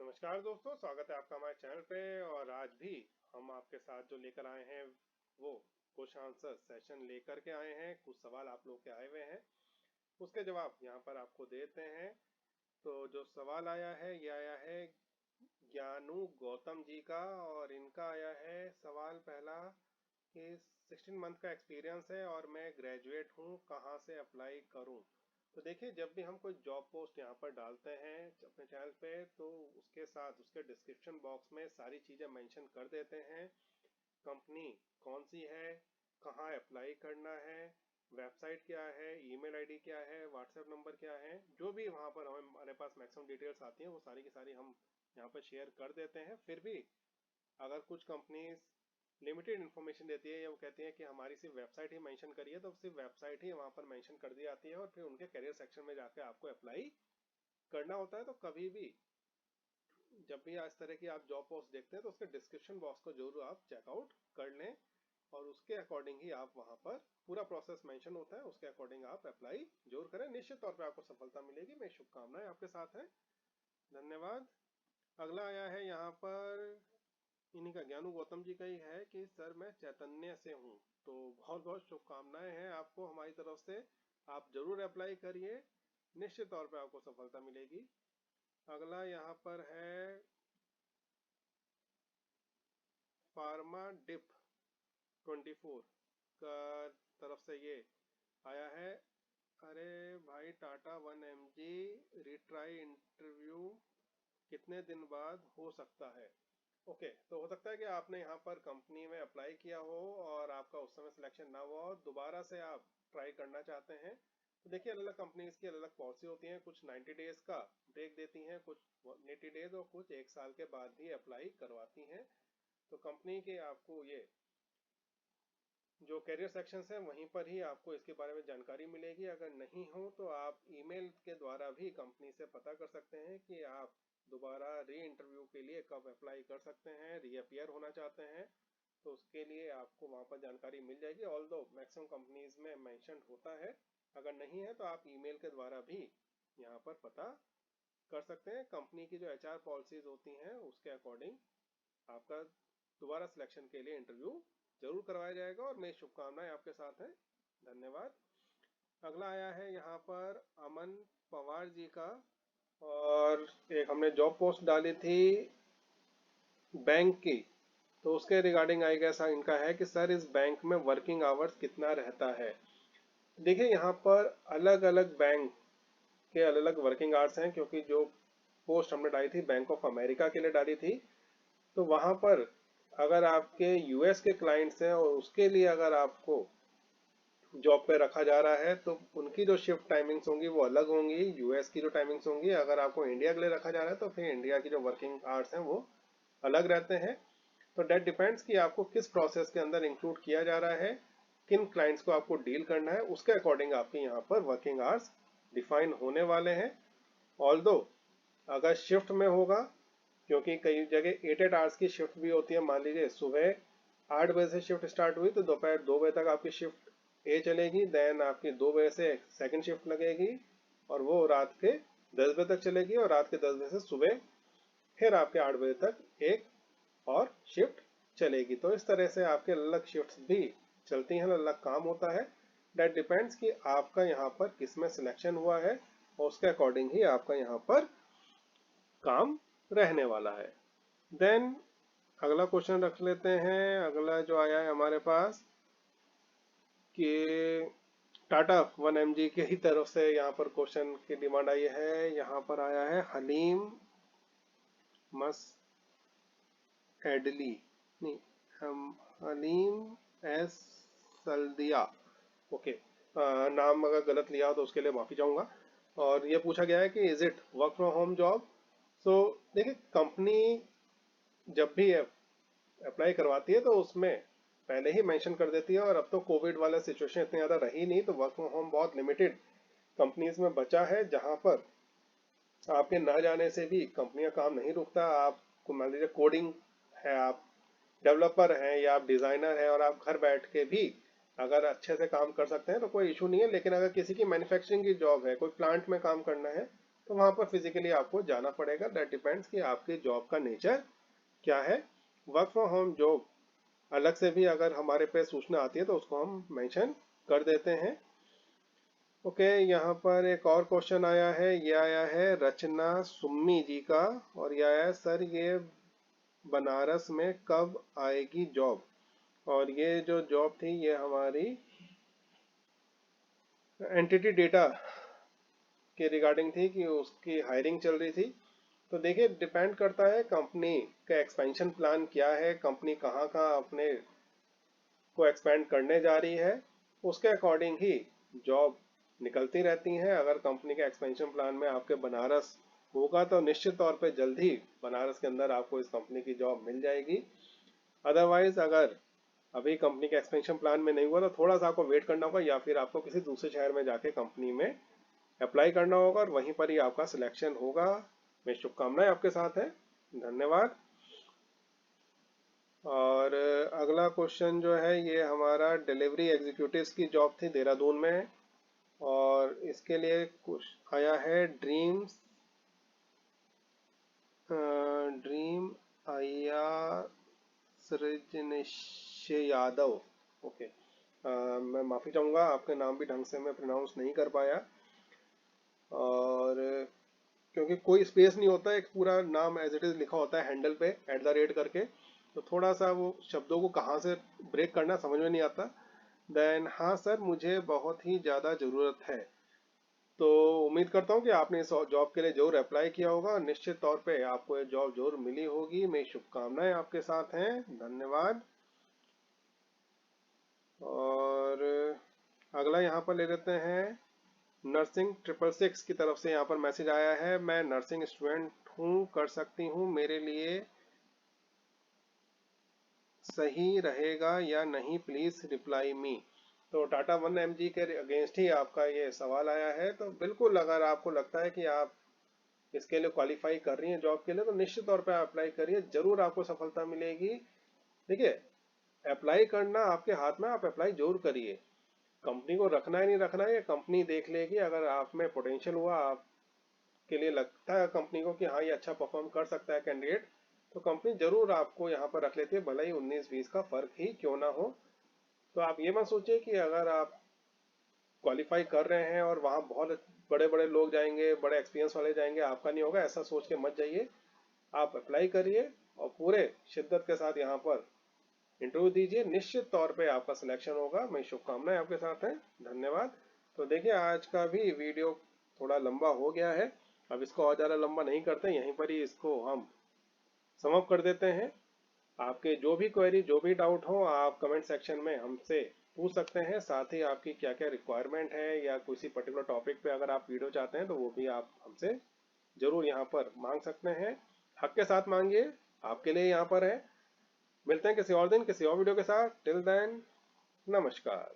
नमस्कार दोस्तों, स्वागत है आपका हमारे चैनल पे। और आज भी हम आपके साथ जो लेकर आए हैं वो क्वेश्चन आंसर सेशन लेकर के आए हैं। कुछ सवाल आप लोग के आए हुए हैं, उसके जवाब यहाँ पर आपको देते हैं। तो जो सवाल आया है ये आया है ज्ञानू गौतम जी का, और इनका आया है सवाल पहला कि 16 मंथ का एक्सपीरियंस है और मैं ग्रेजुएट हूँ, कहाँ से अप्लाई करूँ। तो देखिए, जब भी हम कोई जॉब पोस्ट यहाँ पर डालते हैं अपने चैनल पे तो उसके साथ उसके डिस्क्रिप्शन बॉक्स में सारी चीज़ें मेंशन कर देते हैं। कंपनी कौन सी है, कहाँ अप्लाई करना है, वेबसाइट क्या है, ईमेल आईडी क्या है, व्हाट्सएप नंबर क्या है, जो भी वहाँ पर हमारे पास मैक्सिमम डिटेल्स आती हैं वो सारी की सारी हम यहाँ पर शेयर कर देते हैं। फिर भी अगर कुछ कंपनीज लिमिटेड इन्फॉर्मेशन देती है या वो कहती है कि हमारी सिर्फ वेबसाइट ही मेंशन करिए, तो सिर्फ वेबसाइट ही वहाँ पर मेंशन कर दी जाती है और फिर उनके करियर सेक्शन में जाकर आपको अप्लाई करना होता है। तो कभी भी जब भी इस तरह की आप जॉब पोस्ट देखते हैं तो उसके डिस्क्रिप्शन बॉक्स को जरूर आप चेकआउट कर लें, और उसके अकॉर्डिंग ही आप वहाँ पर पूरा प्रोसेस मेंशन होता है, उसके अकॉर्डिंग आप अप्लाई जरूर करें। निश्चित तौर पर आपको सफलता मिलेगी। मेरी शुभकामनाएं आपके साथ हैं। धन्यवाद। अगला आया है यहाँ पर इन्हीं का, ज्ञानू गौतम जी का ही है कि सर मैं चैतन्य से हूँ। तो बहुत बहुत शुभकामनाएं हैं आपको हमारी तरफ से। आप जरूर अप्लाई करिए, निश्चित तौर पे आपको सफलता मिलेगी। अगला यहाँ पर है फार्मा डिप 24 का तरफ से ये आया है। अरे भाई, टाटा 1mg रिट्राई इंटरव्यू कितने दिन बाद हो सकता है। ओके, तो हो सकता है कि आपने यहाँ पर कंपनी में अप्लाई किया हो और आपका उस समय सिलेक्शन ना हुआ हो, दोबारा से आप ट्राई करना चाहते हैं। तो देखिए, अलग अलग कंपनीज की अलग अलग पॉलिसी होती हैं। कुछ 90 डेज का ब्रेक देती हैं, कुछ 80 डेज, और कुछ एक साल के बाद भी अप्लाई करवाती हैं। तो कंपनी के आपको ये जो करियर सेक्शन है वहीं पर ही आपको इसके बारे में जानकारी मिलेगी। अगर नहीं हो तो आप ईमेल के द्वारा भी कंपनी से पता कर सकते हैं कि आप दोबारा री इंटरव्यू के लिए कब अप्लाई कर सकते हैं, रीअपियर होना चाहते हैं। तो उसके लिए आपको वहाँ पर जानकारी मिल जाएगी। ऑल्दो मैक्सिमम कंपनीज में मेंशन होता है, अगर नहीं है तो आप ईमेल के द्वारा भी यहाँ पर पता कर सकते हैं। कंपनी की जो एचआर पॉलिसीज होती हैं उसके अकॉर्डिंग आपका दोबारा सिलेक्शन के लिए इंटरव्यू जरूर करवाया जाएगा, और मेरी शुभकामनाएं आपके साथ हैं। धन्यवाद। अगला आया है यहाँ पर अमन पवार जी का, और एक हमने जॉब पोस्ट डाली थी बैंक की, तो उसके रिगार्डिंग आई गया इनका है कि सर इस बैंक में वर्किंग आवर्स कितना रहता है। देखिए, यहाँ पर अलग अलग बैंक के अलग अलग वर्किंग आवर्स हैं, क्योंकि जो पोस्ट हमने डाली थी बैंक ऑफ अमेरिका के लिए डाली थी, तो वहां पर अगर आपके यूएस के क्लाइंट्स हैं और उसके लिए अगर आपको जॉब पे रखा जा रहा है तो उनकी जो शिफ्ट टाइमिंग्स होंगी वो अलग होंगी, यूएस की जो टाइमिंग्स होंगी। अगर आपको इंडिया के लिए रखा जा रहा है तो फिर इंडिया की जो वर्किंग आवर्स हैं वो अलग रहते हैं। तो डेट डिपेंड्स कि आपको किस प्रोसेस के अंदर इंक्लूड किया जा रहा है, किन क्लाइंट्स को आपको डील करना है, उसके अकॉर्डिंग आपके यहाँ पर वर्किंग आवर्स डिफाइन होने वाले हैं। ऑल्दो अगर शिफ्ट में होगा, क्योंकि कई जगह 8 आवर्स की शिफ्ट भी होती है। मान लीजिए सुबह 8 बजे से शिफ्ट स्टार्ट हुई तो दोपहर 2 बजे तक आपकी शिफ्ट ए चलेगी, देन आपकी 2 बजे से सेकंड शिफ्ट लगेगी और वो रात के 10 बजे तक चलेगी, और रात के 10 बजे से सुबह फिर आपके 8 बजे तक एक और शिफ्ट चलेगी। तो इस तरह से आपके अलग शिफ्ट भी चलती हैं, अलग काम होता है। दैट डिपेंड्स कि आपका यहाँ पर किसमें सिलेक्शन हुआ है, और उसके अकॉर्डिंग ही आपका यहाँ पर काम रहने वाला है। देन अगला क्वेश्चन रख लेते हैं। अगला जो आया है हमारे पास कि टाटा 1mg के ही तरफ से यहाँ पर क्वेश्चन की डिमांड आई है। यहाँ पर आया है हलीम मस एडली, नहीं, हम हलीम एस सल्दिया। ओके, नाम अगर गलत लिया हो तो उसके लिए माफी चाहूंगा। और ये पूछा गया है कि is it work from home job. So देखिए, कंपनी जब भी अप्लाई करवाती है तो उसमें पहले ही मेंशन कर देती है, और अब तो कोविड वाला सिचुएशन इतनी ज़्यादा रही नहीं, तो वर्क फ्रॉम होम बहुत लिमिटेड कंपनीज में बचा है, जहां पर आपके ना जाने से भी कंपनी का काम नहीं रुकता। आपको मान लीजिए कोडिंग है, आप डेवलपर हैं या आप डिज़ाइनर हैं, और आप घर बैठ के भी अगर अच्छे से काम कर सकते हैं तो कोई इशू नहीं है। लेकिन अगर किसी की मैन्युफैक्चरिंग की जॉब है, कोई प्लांट में काम करना है, तो वहाँ पर फिजिकली आपको जाना पड़ेगा। दैट डिपेंड्स कि आपके जॉब का नेचर क्या है। वर्क फ्रॉम होम जॉब अलग से भी अगर हमारे पे सूचना आती है तो उसको हम मेंशन कर देते हैं। ओके, यहाँ पर एक और क्वेश्चन आया है, ये आया है रचना सुम्मी जी का, और ये आया है सर ये बनारस में कब आएगी जॉब। और ये जो जॉब थी ये हमारी एंटिटी डेटा के रिगार्डिंग थी कि उसकी हायरिंग चल रही थी। तो देखिए डिपेंड करता है कंपनी का एक्सपेंशन प्लान क्या है, कंपनी कहाँ कहाँ अपने को एक्सपेंड करने जा रही है, उसके अकॉर्डिंग ही जॉब निकलती रहती हैं। अगर कंपनी के एक्सपेंशन प्लान में आपके बनारस होगा तो निश्चित तौर पे जल्द ही बनारस के अंदर आपको इस कंपनी की जॉब मिल जाएगी। अदरवाइज अगर अभी कंपनी के एक्सपेंशन प्लान में नहीं हुआ तो थोड़ा सा आपको वेट करना होगा, या फिर आपको किसी दूसरे शहर में जाके कंपनी में अप्लाई करना होगा और वहीं पर ही आपका सिलेक्शन होगा। मेरी शुभकामनाएं आपके साथ है। धन्यवाद। और अगला क्वेश्चन जो है ये हमारा डिलीवरी एग्जीक्यूटिव्स की जॉब थी देहरादून में, और इसके लिए कुछ आया है ड्रीम आया सृजनिश यादव। ओके, मैं माफ़ी चाहूँगा आपके नाम भी ढंग से मैं प्रोनाउंस नहीं कर पाया, और क्योंकि कोई स्पेस नहीं होता, एक पूरा नाम एज इट इज़ लिखा होता है हैंडल पे @ करके, तो थोड़ा सा वो शब्दों को कहाँ से ब्रेक करना समझ में नहीं आता। देन हाँ सर मुझे बहुत ही ज़्यादा ज़रूरत है। तो उम्मीद करता हूँ कि आपने इस जॉब के लिए जरूर अप्लाई किया होगा, और निश्चित तौर पे आपको ये जॉब जरूर मिली होगी। मेरी शुभकामनाएं आपके साथ हैं। धन्यवाद। और अगला यहाँ पर ले लेते हैं नर्सिंग 666 की तरफ से। यहाँ पर मैसेज आया है, मैं नर्सिंग स्टूडेंट हूँ, कर सकती हूँ, मेरे लिए सही रहेगा या नहीं, प्लीज रिप्लाई मी। तो टाटा 1mg के अगेंस्ट ही आपका ये सवाल आया है। तो बिल्कुल अगर आपको लगता है कि आप इसके लिए क्वालिफाई कर रही हैं जॉब के लिए, तो निश्चित तौर पर अप्लाई करिए, जरूर आपको सफलता मिलेगी। देखिए अप्लाई करना आपके हाथ में, आप अप्लाई जरूर करिए। कंपनी को रखना है नहीं रखना है ये कंपनी देख लेगी। अगर आप में पोटेंशियल हुआ, आपके लिए लगता है कंपनी को कि हाँ ये अच्छा परफॉर्म कर सकता है कैंडिडेट, तो कंपनी जरूर आपको यहाँ पर रख लेती है, भले ही 19-20 का फर्क ही क्यों ना हो। तो आप ये मत सोचिए कि अगर आप क्वालिफाई कर रहे हैं और वहाँ बहुत बड़े बड़े लोग जाएंगे, बड़े एक्सपीरियंस वाले जाएंगे, आपका नहीं होगा, ऐसा सोच के मत जाइए। आप अप्लाई करिए और पूरे शिद्दत के साथ यहाँ पर इंटरव्यू दीजिए, निश्चित तौर पे आपका सिलेक्शन होगा। मेरी शुभकामनाएं आपके साथ हैं। धन्यवाद। तो देखिए आज का भी वीडियो थोड़ा लंबा हो गया है, अब इसको और ज़्यादा लंबा नहीं करते, यहीं पर ही इसको हम समाप्त कर देते हैं। आपके जो भी क्वेरी, जो भी डाउट हो, आप कमेंट सेक्शन में हमसे पूछ सकते हैं। साथ ही आपकी क्या क्या रिक्वायरमेंट है या किसी पर्टिकुलर टॉपिक पे अगर आप वीडियो चाहते हैं तो वो भी आप हमसे जरूर यहाँ पर मांग सकते हैं। हक के साथ मांगिए, आपके लिए यहाँ पर है। मिलते हैं किसी और दिन किसी और वीडियो के साथ। टिल देन नमस्कार।